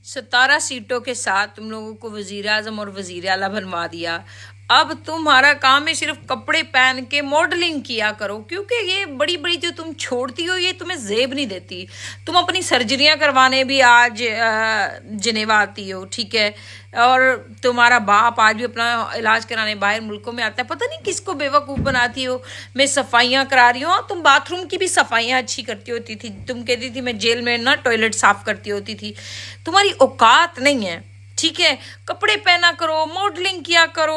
17 सीटों के साथ तुम लोगों को वजीर आजम और वजीर आला बनवा दिया। अब तुम्हारा काम है सिर्फ कपड़े पहन के मॉडलिंग किया करो, क्योंकि ये बड़ी बड़ी जो तुम छोड़ती हो ये तुम्हें जेब नहीं देती। तुम अपनी सर्जरियां करवाने भी आज जिनेवा आती हो, ठीक है, और तुम्हारा बाप आज भी अपना इलाज कराने बाहर मुल्कों में आता है। पता नहीं किसको बेवकूफ़ बनाती हो। मैं सफाइयाँ करा रही हूँ, तुम बाथरूम की भी सफाइयाँ अच्छी करती होती थी। तुम कहती थी मैं जेल में ना टॉयलेट साफ करती होती थी। तुम्हारी औकात नहीं है, ठीक है। कपड़े पहना करो, मॉडलिंग किया करो।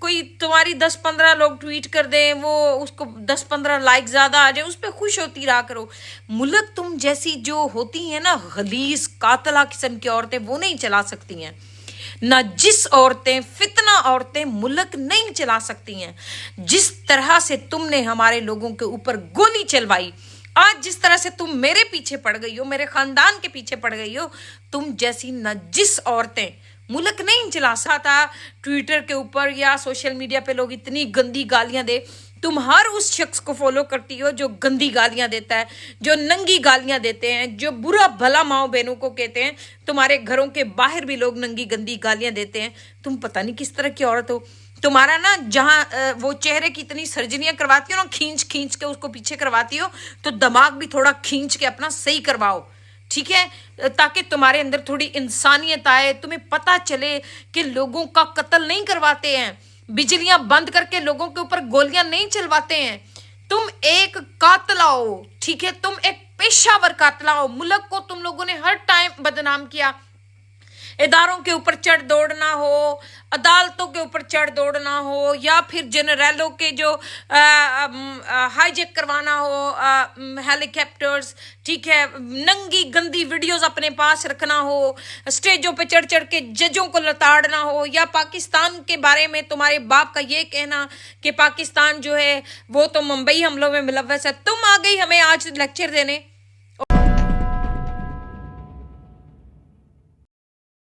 कोई तुम्हारी 10-15 लोग ट्वीट कर दें, वो उसको 10-15 लाइक ज्यादा आ जाए, उस पर खुश होती रहा करो। मुल्क तुम जैसी जो होती है ना गलीज कातला किस्म की औरतें वो नहीं चला सकती हैं। ना जिस औरतें फितना औरतें मुल्क नहीं चला सकती हैं। जिस तरह से तुमने हमारे लोगों के ऊपर गोली चलवाई, आज जिस तरह से तुम मेरे पीछे पड़ गई हो, मेरे खानदान के पीछे पड़ गई हो, तुम जैसी नजिस औरतें मुल्क नहीं चला सकता। ट्विटर के ऊपर या सोशल मीडिया पे लोग इतनी गंदी गालियां दे, तुम हर उस शख्स को फॉलो करती हो जो गंदी गालियां देता है, जो नंगी गालियां देते हैं, जो बुरा भला माओ बहनों को कहते हैं। तुम्हारे घरों के बाहर भी लोग नंगी गंदी गालियां देते हैं। तुम पता नहीं किस तरह की औरत हो। तुम्हारा ना जहां वो चेहरे की इतनी सर्जरियां करवाती हो ना, खींच खींच के उसको पीछे करवाती हो, तो दिमाग भी थोड़ा खींच के अपना सही करवाओ, ठीक है, ताकि तुम्हारे अंदर थोड़ी इंसानियत आए। तुम्हें पता चले कि लोगों का कत्ल नहीं करवाते हैं, बिजलियां बंद करके लोगों के ऊपर गोलियां नहीं चलवाते हैं। तुम एक कातला हो, ठीक है, तुम एक पेशावर कातला हो। मुल्क को तुम लोगों ने हर टाइम बदनाम किया। इदारों के ऊपर चढ़ दौड़ना हो, अदालतों के ऊपर चढ़ दौड़ना हो, या फिर जनरलों के जो हाईजेक करवाना हो हेलीकॉप्टर्स, ठीक है, नंगी गंदी वीडियोस अपने पास रखना हो, स्टेजों पे चढ़ चढ़ के जजों को लताड़ना हो, या पाकिस्तान के बारे में तुम्हारे बाप का ये कहना कि पाकिस्तान जो है वो तो मुंबई हमलों में मुलव्वस है। तुम आ गई हमें आज लेक्चर देने।